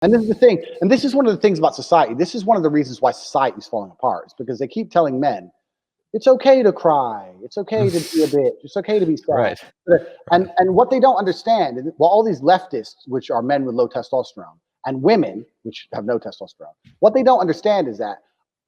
And this is the thing, and this is one of the things about society. This is one of the reasons why society is falling apart. It's because they keep telling men, it's okay to cry, it's okay to be a bitch, it's okay to be sad. Right. And what they don't understand, well, all these leftists, which are men with low testosterone, and women, which have no testosterone, what they don't understand is that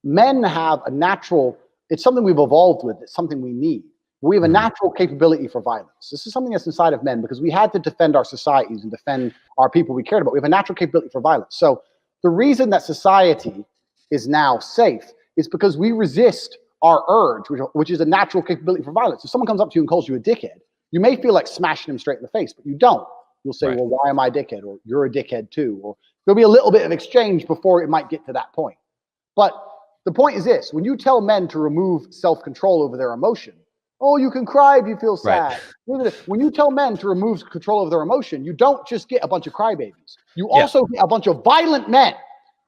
men have a natural, it's something we've evolved with, it's something we need. We have a natural capability for violence. This is something that's inside of men because we had to defend our societies and defend our people we cared about. We have a natural capability for violence. So the reason that society is now safe is because we resist our urge, which is a natural capability for violence. If someone comes up to you and calls you a dickhead, you may feel like smashing them straight in the face, but you don't. You'll say, well, why am I a dickhead? Or you're a dickhead too. Or there'll be a little bit of exchange before it might get to that point. But the point is this, when you tell men to remove self-control over their emotion, oh, you can cry if you feel sad. Right. When you tell men to remove control of their emotion, you don't just get a bunch of crybabies. You also get a bunch of violent men.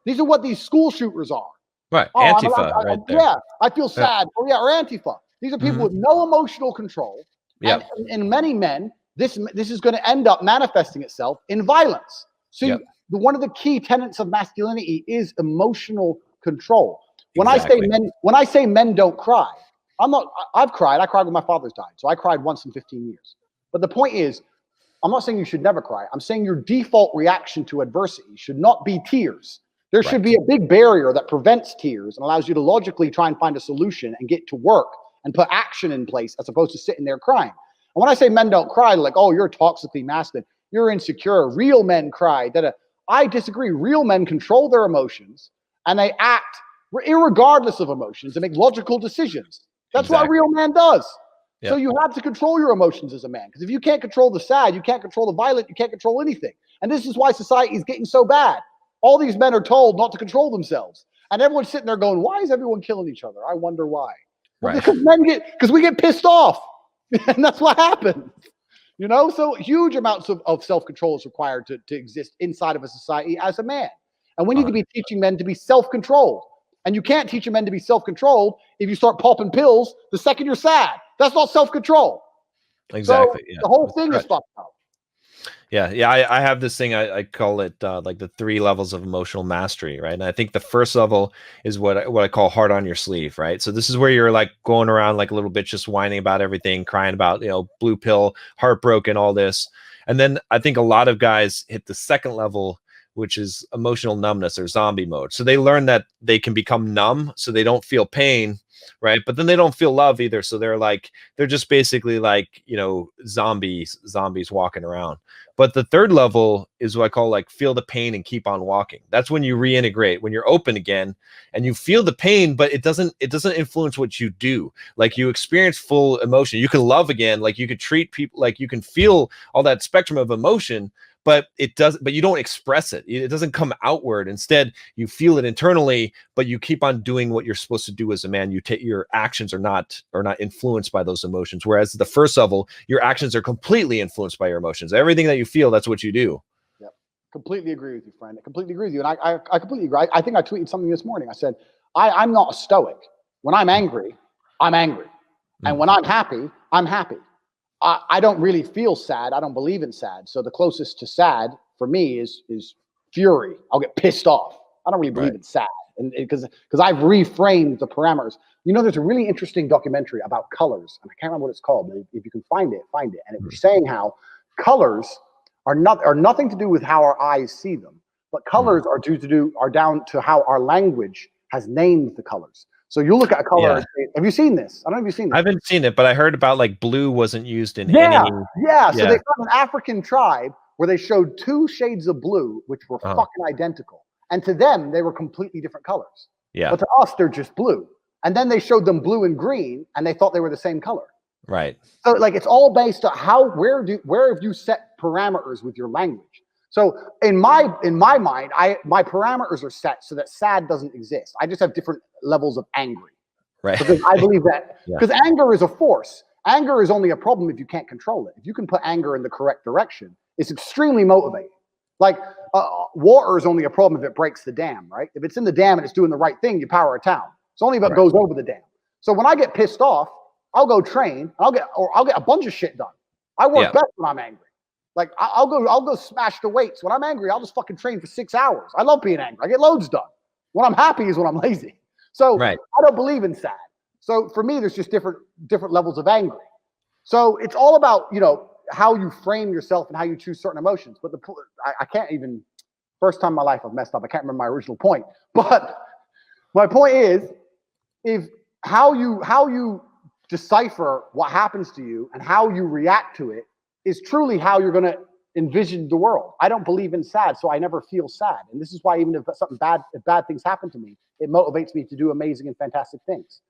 These are what these school shooters are. Right. Oh, Antifa, right there. Yeah, I feel sad. Oh, yeah, or Antifa. These are people with no emotional control. And in many men, this is going to end up manifesting itself in violence. So one of the key tenets of masculinity is emotional control. When I say men don't cry, I've cried. I cried when my father's died. So I cried once in 15 years. But the point is, I'm not saying you should never cry. I'm saying your default reaction to adversity should not be tears. There should be a big barrier that prevents tears and allows you to logically try and find a solution and get to work and put action in place as opposed to sitting there crying. And when I say men don't cry, like, oh, you're toxically masculine, you're insecure, real men cry. I disagree. Real men control their emotions and they act irregardless of emotions and make logical decisions. That's what a real man does. So you have to control your emotions as a man. Because if you can't control the sad, you can't control the violent, you can't control anything. And this is why society is getting so bad. All these men are told not to control themselves. And everyone's sitting there going, why is everyone killing each other? I wonder why. Well, because we get pissed off. And that's what happens. You know, so huge amounts of self-control is required to exist inside of a society as a man. And we need to be teaching men to be self-controlled. And you can't teach a man to be self-controlled if you start popping pills the second you're sad. That's not self-control. Exactly. So the whole thing is fucked up. Yeah. I have this thing, I call it like the 3 levels of emotional mastery, right? And I think the first level is what I call heart on your sleeve, right? So this is where you're like going around like a little bitch, just whining about everything, crying about, blue pill, heartbroken, all this. And then I think a lot of guys hit the second level, which is emotional numbness or zombie mode. So they learn that they can become numb so they don't feel pain, right? But then they don't feel love either. So they're just basically like, zombies walking around. But the third level is what I call like feel the pain and keep on walking. That's when you reintegrate, when you're open again and you feel the pain, but it doesn't influence what you do. Like you experience full emotion. You can love again, like you could treat people, like you can feel all that spectrum of emotion, but you don't express it. It doesn't come outward. Instead, you feel it internally, but you keep on doing what you're supposed to do as a man. Your actions are not influenced by those emotions. Whereas the first level, your actions are completely influenced by your emotions. Everything that you feel, that's what you do. Yep. Completely agree with you, friend. I completely agree with you. And I completely agree. I think I tweeted something this morning. I said, I'm not a stoic. When I'm angry, I'm angry. And when I'm happy, I'm happy. I don't really feel sad. I don't believe in sad. So the closest to sad for me is fury. I'll get pissed off. I don't really believe in sad, and because I've reframed the parameters. There's a really interesting documentary about colors, and I can't remember what it's called. But if you can find it, find it. And it was saying how colors are nothing to do with how our eyes see them, but colors are down to how our language has named the colors. So you look at a color. Yeah. Have you seen this? I don't know if you've seen this. I haven't seen it, but I heard about like blue wasn't used in any. Yeah. So they found an African tribe where they showed 2 shades of blue, which were fucking identical. And to them, they were completely different colors. Yeah. But to us, they're just blue. And then they showed them blue and green, and they thought they were the same color. Right. So like it's all based on where have you set parameters with your language? So in my mind, my parameters are set so that sad doesn't exist. I just have different levels of angry. Right. Because I believe that because anger is a force. Anger is only a problem if you can't control it. If you can put anger in the correct direction, it's extremely motivating. Like water is only a problem if it breaks the dam, right? If it's in the dam and it's doing the right thing, you power a town. It's only if it goes over the dam. So when I get pissed off, I'll go train. I'll get a bunch of shit done. I work best when I'm angry. Like I'll go smash the weights. When I'm angry, I'll just fucking train for 6 hours. I love being angry. I get loads done. When I'm happy is when I'm lazy. So I don't believe in sad. So for me, there's just different levels of angry. So it's all about, you know, how you frame yourself and how you choose certain emotions. But I can't even, first time in my life I've messed up. I can't remember my original point. But my point is how you decipher what happens to you and how you react to it is truly how you're going to envision the world. I don't believe in sad, so I never feel sad. And this is why even if bad things happen to me, it motivates me to do amazing and fantastic things.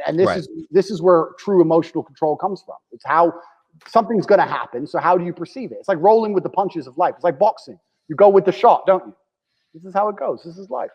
And this is where true emotional control comes from. It's how something's going to happen. So how do you perceive it? It's like rolling with the punches of life. It's like boxing. You go with the shot, don't you? This is how it goes. This is life.